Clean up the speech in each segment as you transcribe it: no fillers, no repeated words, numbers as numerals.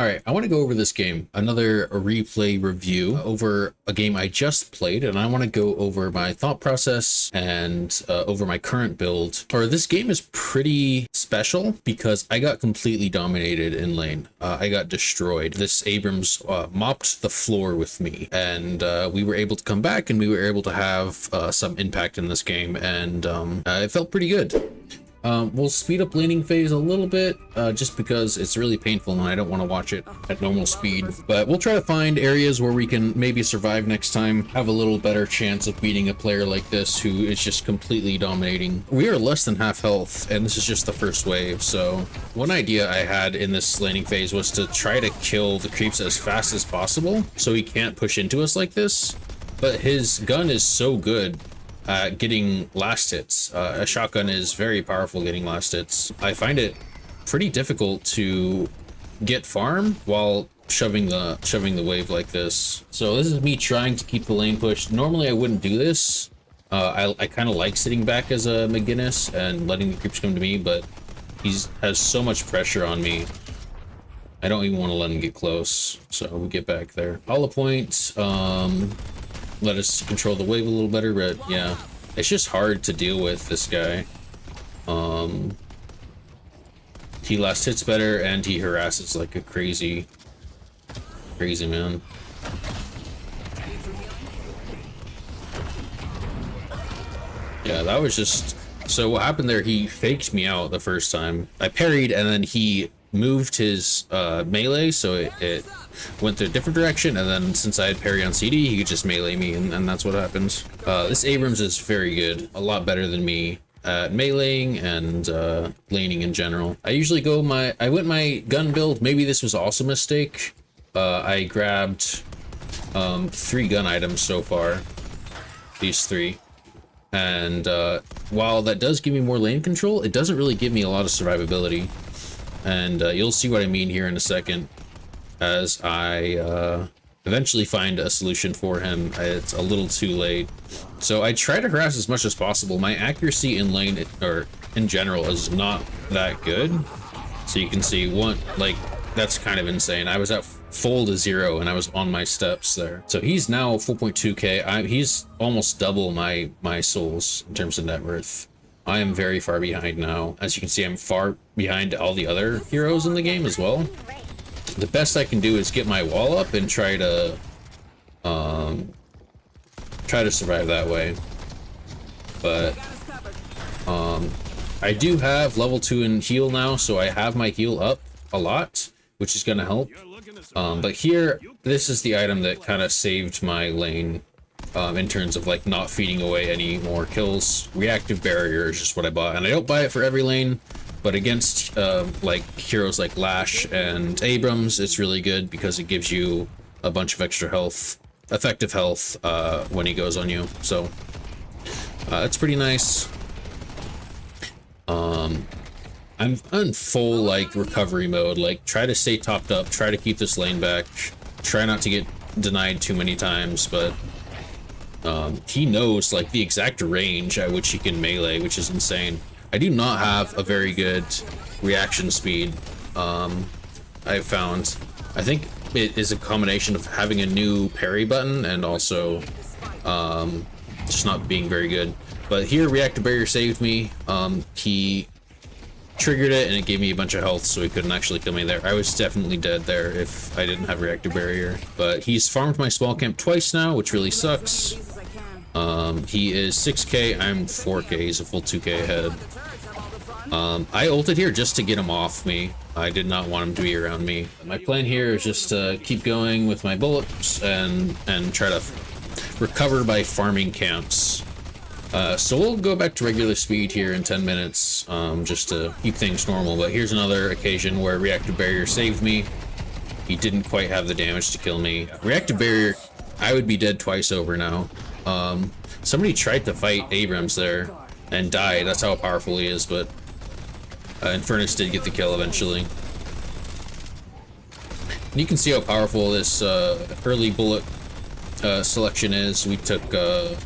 All right, I want to go over this game, another replay review over a game I just played, and I want to go over my thought process and over my current build. Or this game is pretty special because I got completely dominated in lane. I got destroyed. This Abrams mopped the floor with me, and we were able to come back and we were able to have some impact in this game, and it felt pretty good. We'll speed up laning phase a little bit, just because it's really painful and I don't want to watch it at normal speed. But we'll try to find areas where we can maybe survive next time, have a little better chance of beating a player like this who is just completely dominating. We are less than half health, and this is just the first wave. So one idea I had in this laning phase was to try to kill the creeps as fast as possible so he can't push into us like this. But his gun is so good getting last hits. A shotgun is very powerful getting last hits. I find it pretty difficult to get farm while shoving the wave like this. So this is me trying to keep the lane pushed. Normally I wouldn't do this. I kind of like sitting back as a McGinnis and letting the creeps come to me, but he has so much pressure on me. I don't even want to let him get close. So we get back there. Hollow point. Let us control the wave a little better, but yeah, it's just hard to deal with this guy. He last hits better and he harasses like a crazy man. Yeah, that was just, so what happened there, he faked me out the first time. I parried and then he moved his melee, so it went to a different direction, and then since I had parry on CD, he could just melee me, and that's what happened. This Abrams is very good, a lot better than me at meleeing and laning in general. I usually go I went my gun build. Maybe this was also a mistake. I grabbed 3 gun items so far, these 3. And while that does give me more lane control, it doesn't really give me a lot of survivability. And you'll see what I mean here in a second as I eventually find a solution for him. It's a little too late. So I try to harass as much as possible. My accuracy in lane, or in general, is not that good. So you can see that's kind of insane. I was at full to 0 and I was on my steps there. So he's now 4.2k. He's almost double my souls in terms of net worth. I am very far behind now. As you can see, I'm far behind all the other heroes in the game as well. The best I can do is get my wall up and try to survive that way. But I do have level 2 in heal now, so I have my heal up a lot, which is gonna help. But here, this is the item that kind of saved my lane. In terms of like not feeding away any more kills. Reactive barrier is just what I bought, and I don't buy it for every lane, but against like heroes like Lash and Abrams, it's really good because it gives you a bunch of extra health, effective health, when he goes on you. So it's pretty nice. I'm on full like recovery mode, like try to stay topped up, try to keep this lane back, try not to get denied too many times, but he knows like the exact range at which he can melee, which is insane. I do not have a very good reaction speed. I've found. I think it is a combination of having a new parry button and also just not being very good. But here, reactive barrier saved me. He triggered it and it gave me a bunch of health, so he couldn't actually kill me there. I was definitely dead there if I didn't have reactive barrier. But he's farmed my small camp twice now, which really sucks. He is 6k, I'm 4k, he's a full 2k ahead. I ulted here just to get him off me. I did not want him to be around me. My plan here is just to keep going with my bullets and try to recover by farming camps. So we'll go back to regular speed here in 10 minutes, just to keep things normal. But here's another occasion where reactive barrier saved me. He didn't quite have the damage to kill me. Reactive barrier, I would be dead twice over now. Somebody tried to fight Abrams there and died. That's how powerful he is, but Infernus did get the kill eventually. And you can see how powerful this early bullet selection is. We took the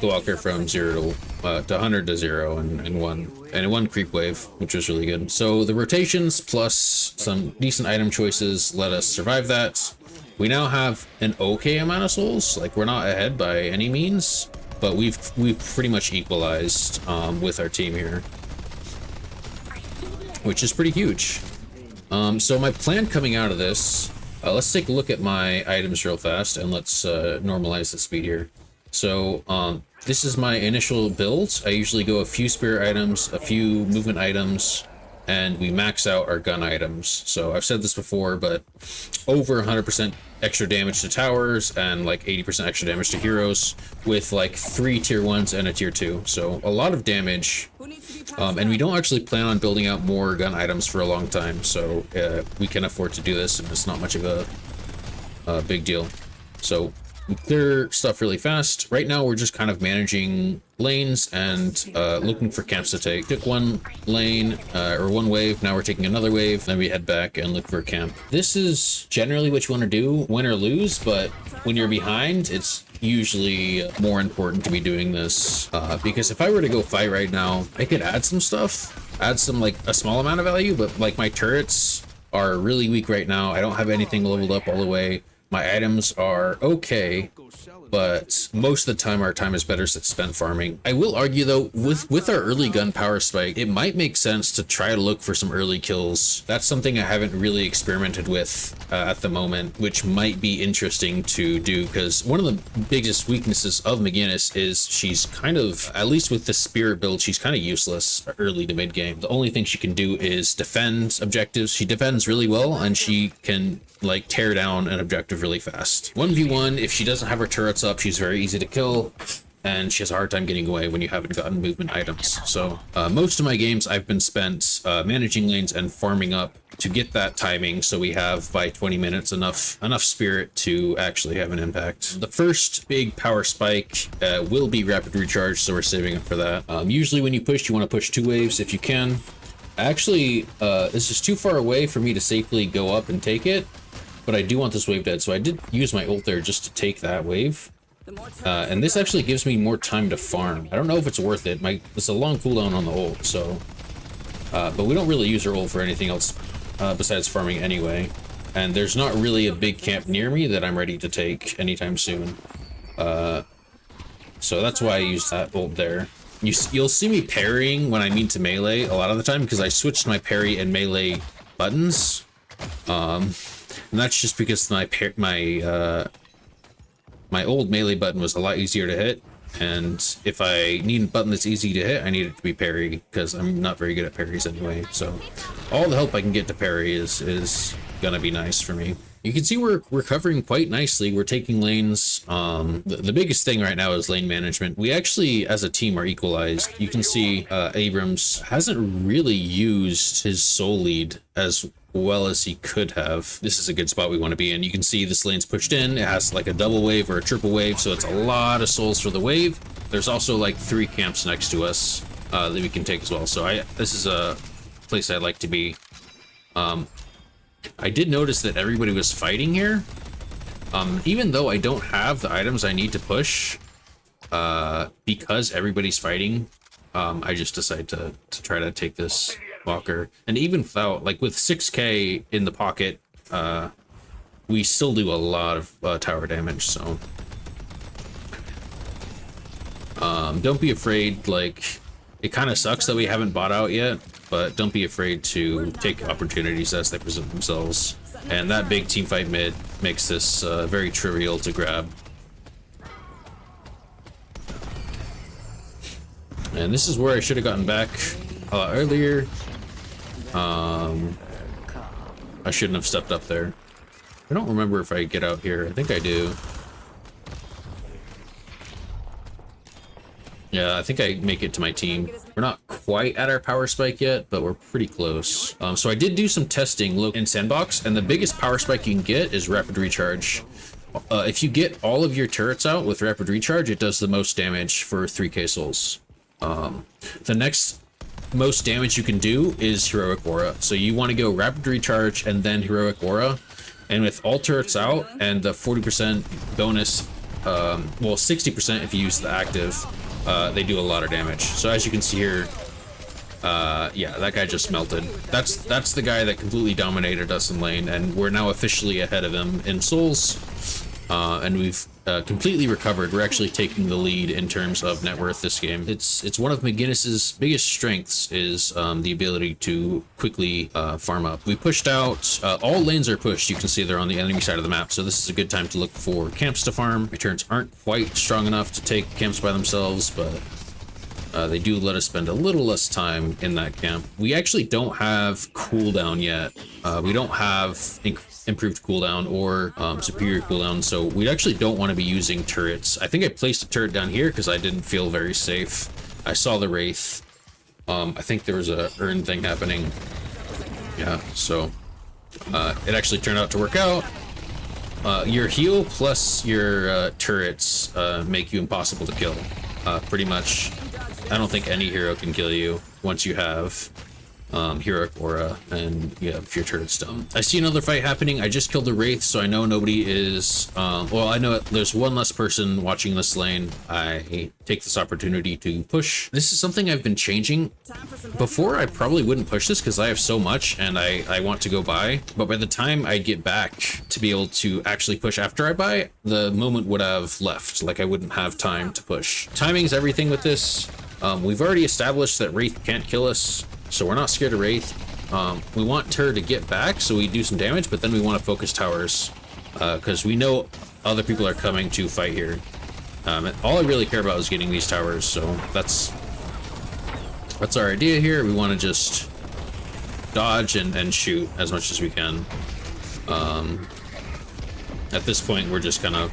walker from 0 to to 100 to 0 in one creep wave, which was really good. So the rotations plus some decent item choices let us survive that. We now have an okay amount of souls. Like, we're not ahead by any means, but we've pretty much equalized with our team here, which is pretty huge. So my plan coming out of this, let's take a look at my items real fast, and let's normalize the speed here. So this is my initial build. I usually go a few spirit items, a few movement items, and we max out our gun items. So I've said this before, but over 100% extra damage to towers and like 80% extra damage to heroes with like 3 tier 1s and a tier 2. So a lot of damage. And we don't actually plan on building out more gun items for a long time. So we can afford to do this, and it's not much of a big deal. So we clear stuff really fast. Right now we're just kind of managing lanes and looking for camps to take. Took one lane or one wave, now we're taking another wave, then we head back and look for a camp. This is generally what you want to do, win or lose, but when you're behind, it's usually more important to be doing this because if I were to go fight right now, I could add some stuff, add some like a small amount of value, but like my turrets are really weak right now. I don't have anything leveled up all the way. My items are okay, but most of the time our time is better spent farming. I will argue though, with our early gun power spike, it might make sense to try to look for some early kills. That's something I haven't really experimented with at the moment, which might be interesting to do, because one of the biggest weaknesses of McGinnis is she's kind of, at least with the spirit build, she's kind of useless early to mid game. The only thing she can do is defend objectives. She defends really well, and she can like tear down an objective really fast. 1v1, if she doesn't have her turrets up, she's very easy to kill, and she has a hard time getting away when you haven't gotten movement items. So most of my games I've been spent managing lanes and farming up to get that timing, so we have by 20 minutes enough spirit to actually have an impact. The first big power spike will be rapid recharge, so we're saving up for that. Usually when you push, you want to push 2 waves if you can. Actually, this is too far away for me to safely go up and take it, but I do want this wave dead, so I did use my ult there just to take that wave. And this actually gives me more time to farm. I don't know if it's worth it. It's a long cooldown on the ult, so... but we don't really use our ult for anything else besides farming anyway. And there's not really a big camp near me that I'm ready to take anytime soon. So that's why I used that ult there. You'll see me parrying when I mean to melee a lot of the time, because I switched my parry and melee buttons. And that's just because my old melee button was a lot easier to hit, and if I need a button that's easy to hit, I need it to be parry, because I'm not very good at parries anyway. So all the help I can get to parry is gonna be nice for me. You can see we're recovering quite nicely. We're taking lanes. The biggest thing right now is lane management. We actually, as a team, are equalized. You can see Abrams hasn't really used his soul lead as well as he could have. This is a good spot we want to be in. You can see this lane's pushed in. It has like a double wave or a triple wave, so it's a lot of souls for the wave. There's also like 3 camps next to us that we can take as well. So this is a place I'd like to be. I did notice that everybody was fighting here. Even though I don't have the items I need to push, because everybody's fighting, I just decided to try to take this walker. And even without, like with 6k in the pocket, we still do a lot of tower damage, so don't be afraid. Like, it kind of sucks that we haven't bought out yet, but don't be afraid to take opportunities as they present themselves. And that big team fight mid makes this very trivial to grab. And this is where I should have gotten back a lot earlier. I shouldn't have stepped up there. I don't remember if I get out here. I think I do. Yeah, I think I make it to my team. We're not quite at our power spike yet, but we're pretty close. So I did do some testing in Sandbox, and the biggest power spike you can get is rapid recharge. If you get all of your turrets out with rapid recharge, it does the most damage for 3k souls. The next most damage you can do is heroic aura. So you want to go rapid recharge and then heroic aura. And with all turrets out and the 40% bonus, well, 60% if you use the active, they do a lot of damage. So as you can see here, yeah, that guy just melted. That's the guy that completely dominated us in lane, and we're now officially ahead of him in souls. And we've completely recovered. We're actually taking the lead in terms of net worth this game. It's one of McGinnis's biggest strengths is the ability to quickly farm up. We pushed out, all lanes are pushed. You can see they're on the enemy side of the map, so this is a good time to look for camps to farm. Returns aren't quite strong enough to take camps by themselves, but they do let us spend a little less time in that camp. We actually don't have cooldown yet. We don't have improved cooldown or superior cooldown, so we actually don't want to be using turrets. I think I placed a turret down here because I didn't feel very safe. I saw the Wraith. I think there was a urn thing happening. Yeah, so it actually turned out to work out. Your heal plus your turrets make you impossible to kill, pretty much. I don't think any hero can kill you once you have heroic aura and you have your turrets done. I see another fight happening. I just killed the Wraith, so I know nobody is well, I know there's one less person watching this lane. I take this opportunity to push. This is something I've been changing. Before, I probably wouldn't push this because I have so much and I want to go buy, but by the time I get back to be able to actually push after I buy, the moment would have left. Like I wouldn't have time to push. Timing is everything with this. We've already established that Wraith can't kill us, so we're not scared of Wraith. We want her to get back so we do some damage, but then we want to focus towers because we know other people are coming to fight here. And all I really care about is getting these towers, so that's our idea here. We want to just dodge and shoot as much as we can. At this point, we're just kind of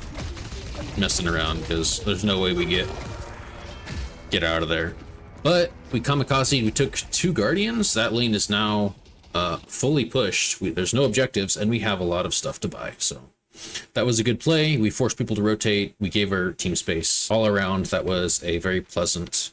messing around because there's no way we get out of there. But we kamikaze, we took 2 guardians. That lane is now fully pushed. There's no objectives and we have a lot of stuff to buy, so that was a good play. We forced people to rotate. We gave our team space all around. That was a very pleasant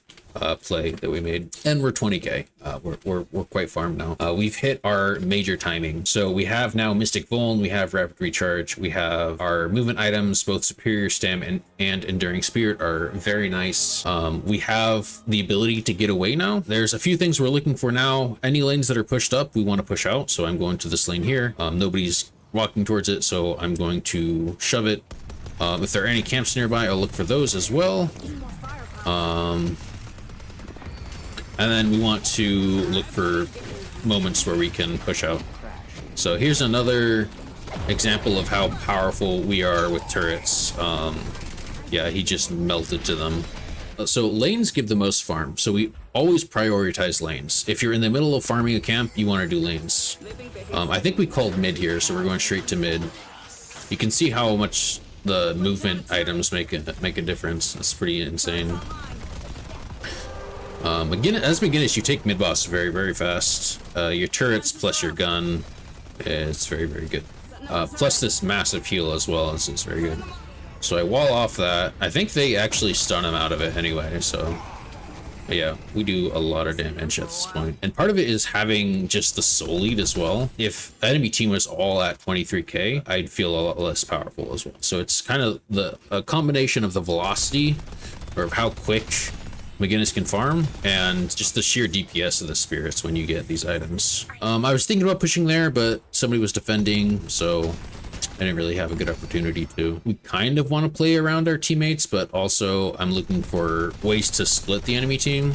play that we made, and we're 20k. We're quite farmed now. We've hit our major timing, so we have now Mystic Vuln, we have Rapid Recharge, we have our movement items. Both Superior Stam and Enduring Spirit are very nice. We have the ability to get away now. There's a few things we're looking for now. Any lanes that are pushed up, we want to push out, so I'm going to this lane here. Nobody's walking towards it, so I'm going to shove it. If there are any camps nearby, I'll look for those as well. And then we want to look for moments where we can push out. So here's another example of how powerful we are with turrets. Yeah, he just melted to them. So lanes give the most farm, so we always prioritize lanes. If you're in the middle of farming a camp, you want to do lanes. I think we called mid here, so we're going straight to mid. You can see how much the movement items make a difference. That's pretty insane. As McGinnis, you take mid boss very, very fast. Your turrets plus your gun, it's very, very good. Plus this massive heal as well is very good. So I wall off that. I think they actually stun him out of it anyway, so yeah, we do a lot of damage at this point. And part of it is having just the soul lead as well. If the enemy team was all at 23k, I'd feel a lot less powerful as well. So it's kind of a combination of the velocity, or of how quick McGinnis can farm, and just the sheer DPS of the spirits when you get these items. I was thinking about pushing there, but somebody was defending, so I didn't really have a good opportunity to. We kind of want to play around our teammates, but also I'm looking for ways to split the enemy team,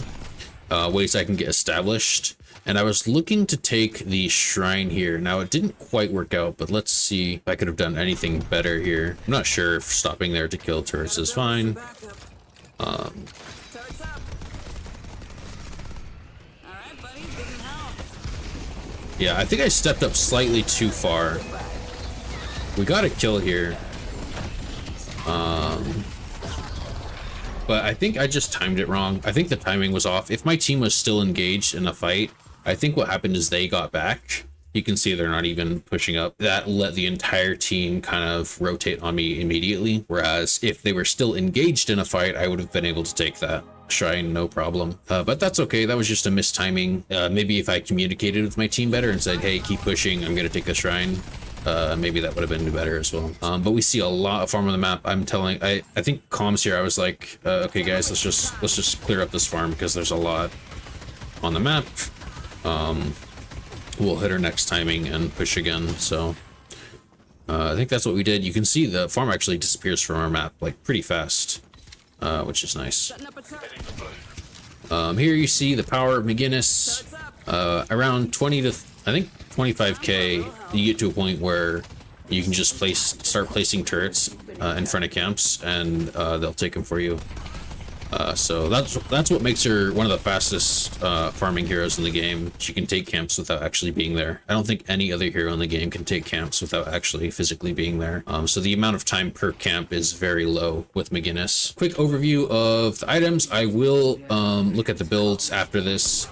ways I can get established. And I was looking to take the shrine here. Now, it didn't quite work out, but let's see if I could have done anything better here. I'm not sure if stopping there to kill turrets is fine. Yeah, I think I stepped up slightly too far. We got a kill here. But I think I just timed it wrong. I think the timing was off. If my team was still engaged in a fight, I think what happened is they got back. You can see they're not even pushing up. That let the entire team kind of rotate on me immediately. Whereas if they were still engaged in a fight, I would have been able to take that shrine, no problem. But that's okay. That was just a mistiming. Maybe if I communicated with my team better and said, hey, keep pushing, I'm going to take the shrine, maybe that would have been better as well. But we see a lot of farm on the map. I think comms here, I was like, okay guys, let's just clear up this farm because there's a lot on the map. We'll hit our next timing and push again. So I think that's what we did. You can see the farm actually disappears from our map like pretty fast, which is nice. Here you see the power of McGinnis. Around 20 to I think 25k, you get to a point where you can just start placing turrets in front of camps, and they'll take them for you. So that's what makes her one of the fastest farming heroes in the game. She can take camps without actually being there. I don't think any other hero in the game can take camps without actually physically being there. So the amount of time per camp is very low with McGinnis. Quick overview of the items. I will look at the builds after this.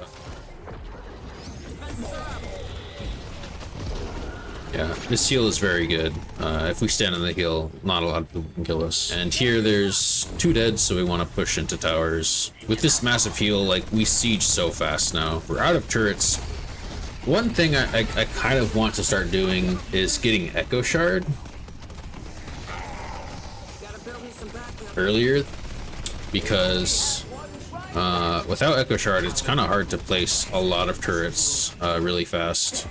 Yeah, this heal is very good. If we stand on the heal, not a lot of people can kill us. And here there's 2 dead, so we want to push into towers. With this massive heal, like, we siege so fast now. We're out of turrets. One thing I kind of want to start doing is getting Echo Shard earlier, because without Echo Shard, it's kind of hard to place a lot of turrets really fast.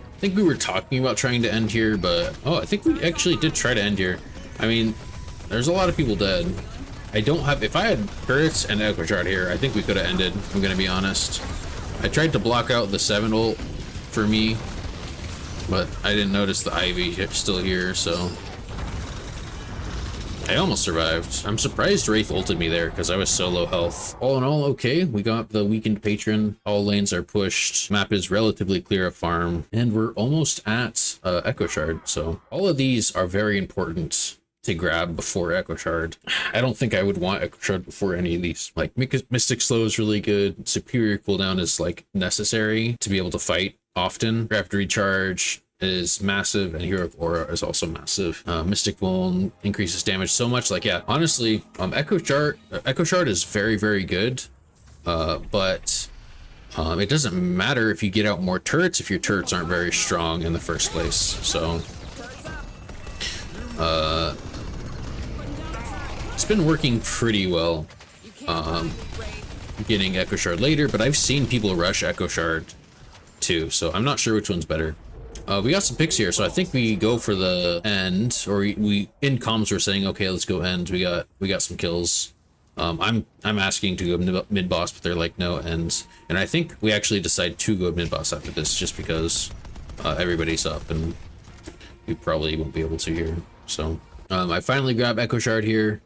I think we were talking about trying to end here, but I think we actually did try to end here. I mean, there's a lot of people dead. I don't have, if I had turrets and Echo Shard here, I think we could have ended, I'm gonna be honest. I tried to block out the 7 ult for me, but I didn't notice the Ivy still here, so I almost survived. I'm surprised Wraith ulted me there because I was so low health. All in all, okay, we got the weakened patron. All lanes are pushed. Map is relatively clear of farm, and we're almost at Echo Shard. So all of these are very important to grab before Echo Shard. I don't think I would want Echo Shard before any of these. Like, Mystic Slow is really good. Superior cooldown is like necessary to be able to fight often. Craft Recharge is massive, and Heroic Aura is also massive. Mystic Vuln increases damage so much. Like, yeah, honestly, Echo Shard is very, very good, but it doesn't matter if you get out more turrets if your turrets aren't very strong in the first place. So it's been working pretty well, getting Echo Shard later, but I've seen people rush Echo Shard too, so I'm not sure which one's better. We got some picks here, so I think we go for the end, or we in comms we're saying, okay, let's go end. We got some kills. I'm asking to go mid boss, but they're like no ends, and I think we actually decide to go mid boss after this, just because everybody's up and we probably won't be able to here. So I finally grab Echo Shard here,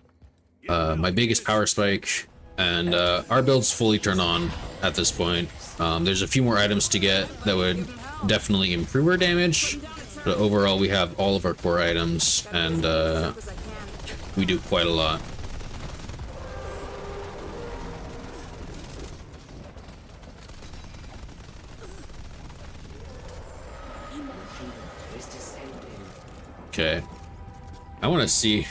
my biggest power spike, and our build's fully turned on at this point. There's a few more items to get that would definitely improve our damage, but overall we have all of our core items, and we do quite a lot. Okay, I want to see.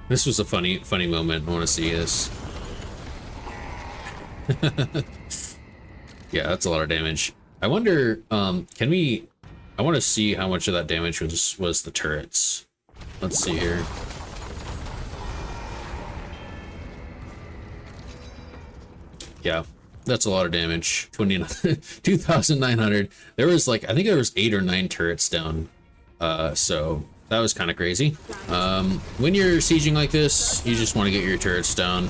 This was a funny moment. I want to see this. Yeah, that's a lot of damage. I wonder, can we, I want to see how much of that damage was the turrets. Let's see here. Yeah, that's a lot of damage. 2,900. There was like, I think there was 8 or 9 turrets down. So that was kind of crazy. When you're sieging like this, you just want to get your turrets down.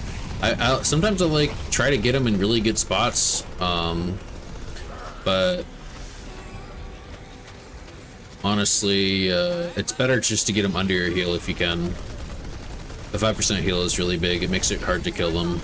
Sometimes I like try to get them in really good spots. But honestly, it's better just to get them under your heal if you can. The 5% heal is really big. It makes it hard to kill them.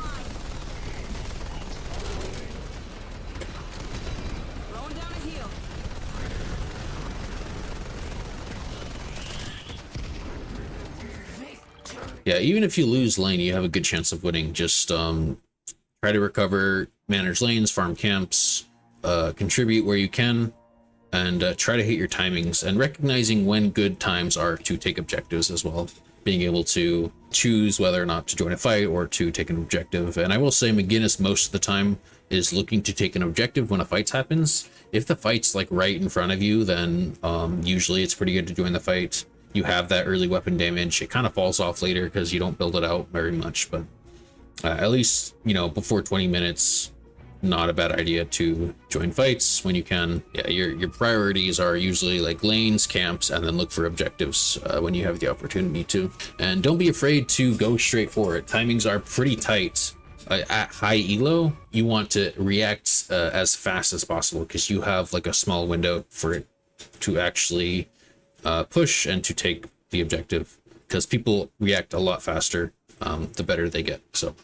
Yeah, even if you lose lane, you have a good chance of winning. Just try to recover, manage lanes, farm camps, contribute where you can, and try to hit your timings, and recognizing when good times are to take objectives as well. Being able to choose whether or not to join a fight or to take an objective. And I will say McGinnis most of the time is looking to take an objective when a fight happens. If the fight's like right in front of you, then usually it's pretty good to join the fight. You have that early weapon damage. It kind of falls off later because you don't build it out very much, but at least, you know, before 20 minutes, not a bad idea to join fights when you can. Yeah, your priorities are usually like lanes, camps, and then look for objectives when you have the opportunity to. And don't be afraid to go straight for it. Timings are pretty tight. At high elo, you want to react as fast as possible because you have like a small window for it to actually push and to take the objective, because people react a lot faster the better they get. So